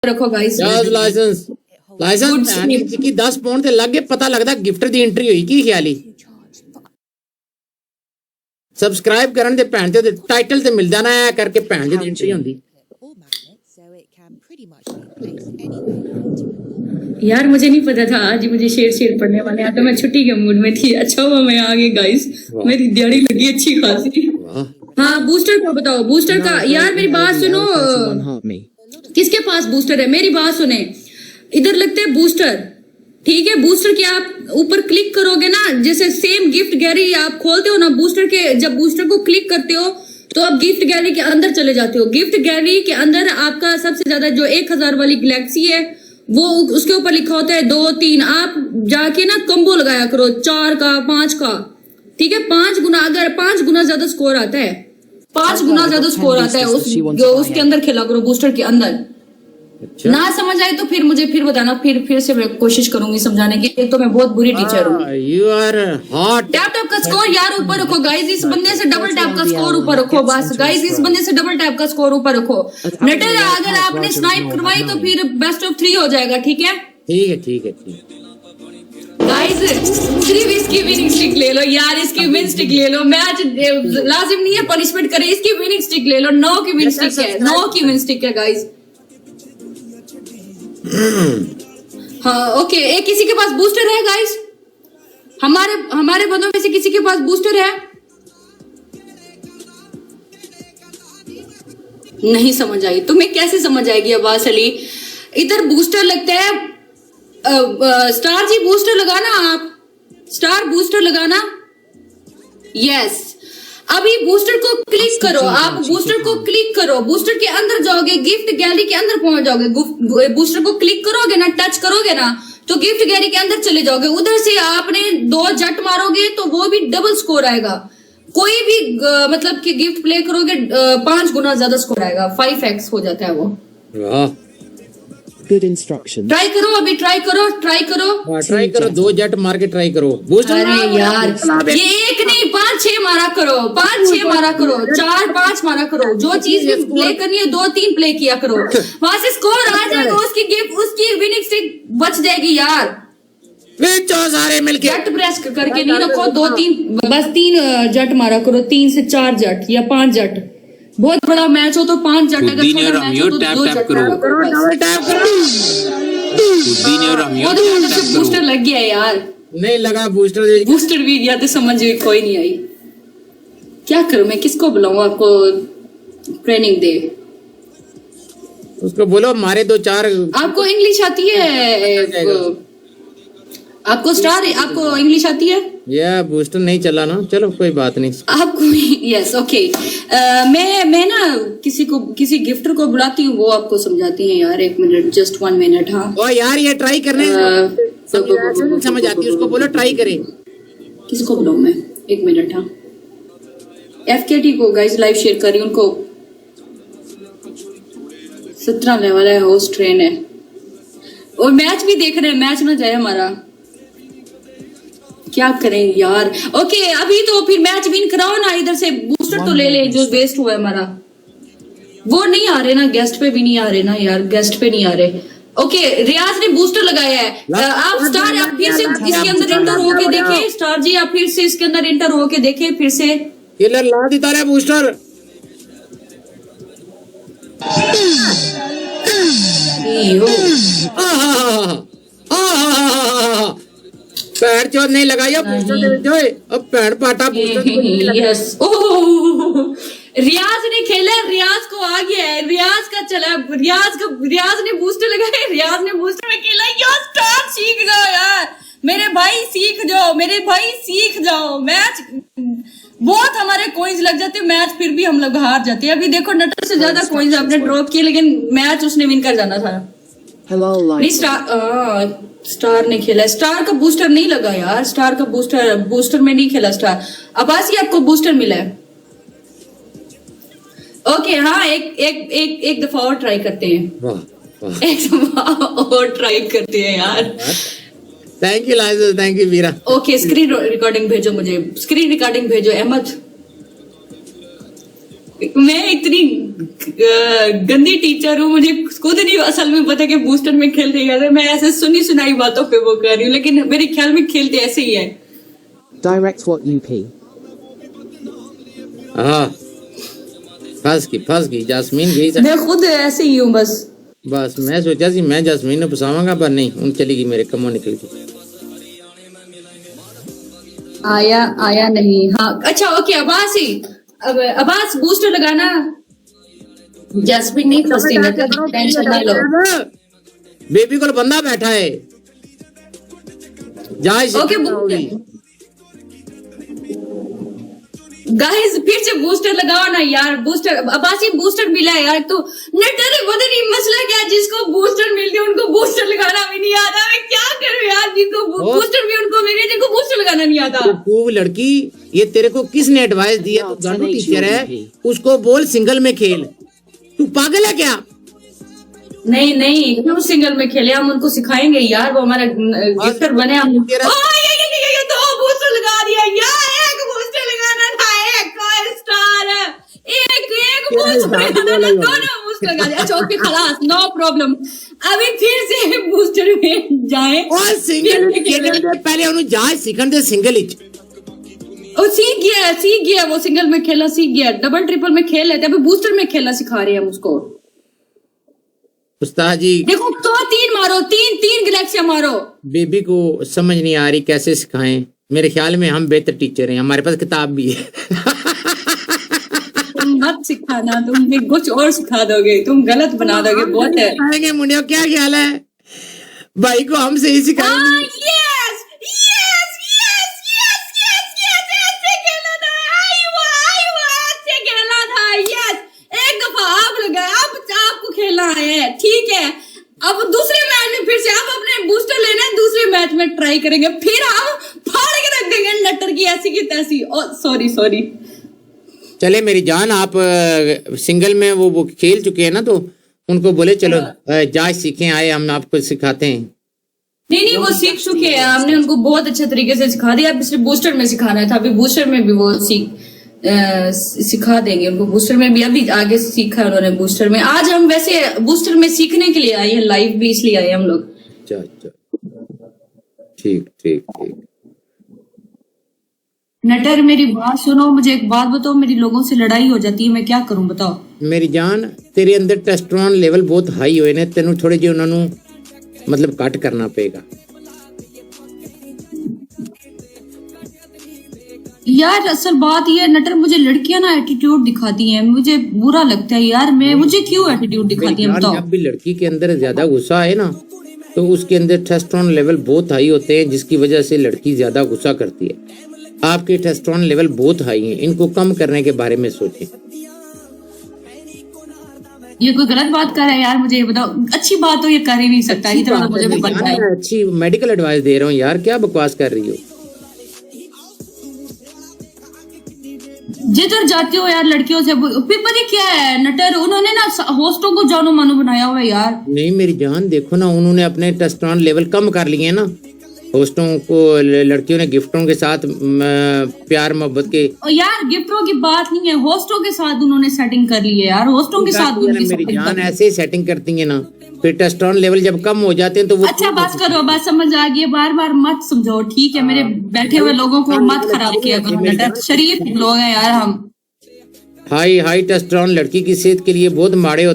रखो guys licence licence की 10 pound ते लग गए पता लगदा गिफ्ट दी एंट्री हुई की ख्याली सब्सक्राइब करन दे भैन ते टाइटल ते मिलदा ना करके भैन दी एंट्री होंदी यार मुझे नहीं पता था आज मुझे शेर पढ़ने वाले हैं तो मैं छुट्टी के मूड में थी अच्छा हुआ मैं आ गई गाइस मेरी दिहाड़ी लगी अच्छी खासी हाँ बूस्टर का बताओ बूस्टर का यार मेरी बात सुनो किसके पास बूस्टर है मेरी बात सुने इधर लगते हैं बूस्टर ठीक है बूस्टर के आप ऊपर क्लिक करोगे ना जैसे सेम गिफ्ट गैलरी आप खोलते हो ना बूस्टर के जब बूस्टर को क्लिक करते हो तो आप गिफ्ट गैलरी के अंदर चले जाते हो गिफ्ट गैलरी के अंदर आपका सबसे ज्यादा जो 1000 वाली गैलेक्सी है वो उसके ऊपर लिखा होता है 2 3 आप जाके ना कम्बो लगाया करो 4 का 5 का ठीक है 5 गुना अगर 5 गुना ज्यादा स्कोर आता है 5 गुना ज्यादा स्कोर आता है उसके अंदर खेला करो बूस्टर के अंदर अच्छा ना समझ आए तो फिर मुझे फिर बताना फिर से मैं कोशिश करूंगी समझाने की तो मैं बहुत बुरी टीचर हूँ यू आर हॉट टैप का स्कोर यार ऊपर रखो गाइस इस बंदे से डबल टैप का स्कोर ऊपर रखो बस गाइस इस बंदे से डबल टैप का स्कोर ऊपर रखो नटर अगर आपने स्नाइप करवाई तो फिर बेस्ट ऑफ 3 हो जाएगा ठीक है गाइस सिर्फ इसकी विनिंग स्टिक ले लो यार इसकी विन स्टिक ले लो मैच लाजिम नहीं है पनिशमेंट करे इसकी विनिंग स्टिक ले लो 9 की विन स्टिक है 9 की विन स्टिक है गाइस हाँ ओके एक किसी के पास बूस्टर है गाइस हमारे बंदों में से किसी के पास बूस्टर है नहीं समझ आई तुम्हें कैसे समझ आएगी अब्बास अली इधर बूस्टर लगता है स्टार जी बूस्टर लगाना आप स्टार बूस्टर लगाना यस अभी बूस्टर को क्लिक करो आप बूस्टर को क्लिक करो बूस्टर के अंदर जाओगे गिफ्ट गैलरी के अंदर पहुंच जाओगे बूस्टर को क्लिक करोगे ना टच करोगे ना तो गिफ्ट गैलरी के अंदर चले जाओगे उधर से आपने 2 जट मारोगे तो वो भी डबल स्कोर आएगा कोई भी मतलब कि गिफ्ट प्ले करोगे 5 गुना ज्यादा स्कोर आएगा 5x हो जाता है वो Good instructions. ट्राई करो अभी ट्राई करो 2 जट मार के ट्राई करो बूस्टर अरे यार ये एक नहीं 5-6 मारा करो 5-6 मारा करो 4-5 मारा करो जो चीज प्ले करनी है 2-3 प्ले किया करो वहां से स्कोर आ जाएगा उसकी गिफ्ट उसकी विनिंग स्टिक बच जाएगी यार सारे मिलके जट प्रेस करके नहीं रखो 2-3 बस 3 जट मारा करो 3 से 4 जट या 5 जट बहुत बड़ा मैच हो तो 5 जट अगर छोटा मैच हो तो 2 जट बूस्टर लग गया यार नहीं लगा बूस्टर भी गया तो समझ कोई नहीं आई क्या करूं मैं किसको बुलाऊं आपको ट्रेनिंग दे उसको बोलो मारे 2-4 आपको इंग्लिश आती है आपको इंग्लिश आती है या बूस्टर नहीं चला ना चलो कोई बात नहीं आपको यस ओके मैं ना किसी गिफ्टर को बुलाती हूँ वो आपको समझाती है यार 1 मिनट जस्ट 1 मिनट हाँ ओ यार ये ट्राई करने समझ आती है उसको बोलो ट्राई करे किसको बुलाऊं मैं 1 मिनट हाँ FKT को गाइस लाइव शेयर कर रही हूँ उनको 17 लेवल है होस्ट ट्रेन है और मैच भी देख रहे हैं मैच ना जाए हमारा क्या करें यार ओके अभी तो फिर मैच विन कराओ ना इधर से बूस्टर तो ले ले जो वेस्ट हुआ है हमारा वो नहीं आ रहे ना गेस्ट पे भी नहीं आ रहे ना यार गेस्ट पे नहीं आ रहे ओके रियाज ने बूस्टर लगाया है आप स्टार आप फिर से इसके अंदर इंटर होके देखें स्टार जी आप फिर से इसके अंदर इंटर होके देखें फिर से किलर ला देता है बूस्टर पैर चोट नहीं लगाया बूस्टर अब पैर पाटा यस रियाज ने खेला रियाज को आ गया है रियाज का चला रियाज ने बूस्टर लगाया रियाज ने बूस्टर में खेला यार स्टार सीख जाओ यार मेरे भाई सीख जाओ मैच बहुत हमारे कॉइंस लग जाते मैच फिर भी हम लोग हार जाते हैं अभी देखो नटर से ज्यादा कॉइंस आपने ड्रॉप किए लेकिन मैच उसने विन कर जाना था नहीं स्टार ने खेला स्टार का बूस्टर नहीं लगा यार स्टार का बूस्टर में नहीं खेला स्टार अब्बासी आपको बूस्टर मिला है ओके हाँ एक दफा और ट्राई करते हैं एक दफा और ट्राई करते हैं यार थैंक यू लाइजल thank you Veera okay screen recording भेजो मुझे स्क्रीन रिकॉर्डिंग भेजो अहमद मैं इतनी गंदी टीचर हूँ, मुझे खुद नहीं असल में पता कि बूस्टर में खेलते हैं। मैं ऐसे सुनी सुनाई बातों पे वो कर रही हूँ, लेकिन मेरे ख्याल में खेलते ऐसे ही है। Direct what UP. हाँ, फंस गई जास्मीन गई। मैं खुद ऐसे ही हूँ बस मैं सोचा सी मैं जास्मीन ने फसावांगा, पर नहीं, उन चली गई, मेरे कमों निकल गई। आया नहीं। हाँ अच्छा ओके, अब्बास ही, अब अब्बास बूस्टर लगाना। जैस्मिन नहीं फंसती, मैं टेंशन ना लो। बेबी को बंदा बैठा है, ओके गाइस फिर से बूस्टर लगाओ ना यार। बूस्टर अब्बास ही बूस्टर मिला है यार। तो नटर पता नहीं मसला क्या, जिसको बूस्टर मिलते उनको बूस्टर लगाना भी नहीं आता। मैं क्या करूं यार, जिनको बूस्टर भी उनको मिले जिनको बूस्टर लगाना नहीं आता। तू लड़की, ये तेरे को किसने एडवाइस दिया? तू गानू टीचर है, उसको बोल सिंगल में खेल। तू पागल है क्या? नहीं क्यों सिंगल में खेले, हम उनको सिखाएंगे यार, वो हमारा गिफ्टर बने हम। ये दो बूस्टर लगा दिया यार, एक बूस्टर लगाना था, एक स्टार, एक बूस्टर लगाना, दोनों बूस्टर लगा दिया। अच्छा ओके खलास, नो प्रॉब्लम। अभी फिर से बूस्टर में जाए और सिंगल खेलने से पहले उन्हें जाए सीखन दे सिंगल ही। वो सीख गया वो सिंगल में खेलना सीख गया, डबल ट्रिपल में खेल लेते, अभी बूस्टर में खेलना सिखा रहे हैं हम उसको। उस्ताद जी देखो तो तीन मारो, तीन गैलेक्सियां मारो। बेबी को समझ नहीं आ रही कैसे सिखाएं। मेरे ख्याल में हम बेहतर टीचर हैं, हमारे पास किताब भी है। तुम मत सिखाना, तुम कुछ और सिखा दोगे, तुम गलत बना दोगे। बहुत है सिखाएंगे मुंडिया, क्या ख्याल है? भाई को हम सही सिखाएंगे। आपको खेलना है ठीक है। अब दूसरे मैच में फिर से आप अपने बूस्टर लेना है, दूसरे मैच में ट्राई करेंगे, फिर हम फाड़ के रख देंगे नटर की ऐसी की तैसी। सॉरी चले मेरी जान, आप सिंगल में वो खेल चुके हैं ना, तो उनको बोले चलो जांच सीखें, आए हम आपको सिखाते हैं। नहीं वो सीख चुके हैं, हमने उनको बहुत अच्छे तरीके से सिखा दिया। अब सिर्फ बूस्टर में सिखाना था, अभी बूस्टर में भी वो सिखा देंगे उनको। बूस्टर में भी अभी आगे सीखा उन्होंने बूस्टर में। आज हम वैसे बूस्टर में सीखने के लिए आए हैं, लाइव भी इसलिए आए हम लोग। ठीक नटर मेरी बात सुनो, मुझे एक बात बताओ, मेरी लोगों से लड़ाई हो जाती है, मैं क्या करूं बताओ? मेरी जान, तेरे अंदर टेस्टोस्टेरोन लेवल बहुत हाई होए ने, तेनू थोड़े जे उन्होंने मतलब कट करना पड़ेगा यार। असल बात ये नटर, मुझे लड़कियां ना एटीट्यूड दिखाती हैं, मुझे बुरा लगता है यार। मुझे क्यों एटीट्यूड दिखाती हैं बताओ? जब भी लड़की के अंदर ज्यादा गुस्सा है ना, तो उसके अंदर टेस्टोस्टेरोन लेवल बहुत हाई होते हैं, जिसकी वजह से लड़की ज्यादा गुस्सा करती है। आपके टेस्टोस्टेरोन लेवल बहुत हाई हैं, इनको कम करने के बारे में सोचें। ये कोई गलत बात कर रहा है यार, मुझे ये बताओ। अच्छी बात तो ये कर ही नहीं सकता, इतना तो मुझे भी पता है। अच्छी मेडिकल एडवाइस दे रहा हूँ यार, क्या बकवास कर रही हो? जिधर जाते हो यार लड़कियों से, पेपर ही क्या है नटर, उन्होंने ना होस्टों को जानो मानो बनाया हुआ है यार। नहीं मेरी जान, देखो ना, उन्होंने अपने टेस्टोस्टेरोन लेवल कम कर लिए ना। होस्टों को, लड़कियों ने गिफ्टों के साथ प्यार मोहब्बत के। यार गिफ्टों की बात नहीं है, होस्टों के साथ उन्होंने सेटिंग कर ली है यार। होस्टों के साथ मेरी जान ऐसे ही सेटिंग करती है ना, फिर टेस्टोस्टेरोन लेवल जब कम हो जाते हैं तो वो। अच्छा बस करो, बस समझ आ गई, बार बार मत समझाओ ठीक है? मेरे बैठे हुए लोगों को मत खराब किया करो, शरीफ लोग हैं यार हम। हाई टेस्टोस्टेरोन लड़की की सेहत के लिए बहुत माड़े होते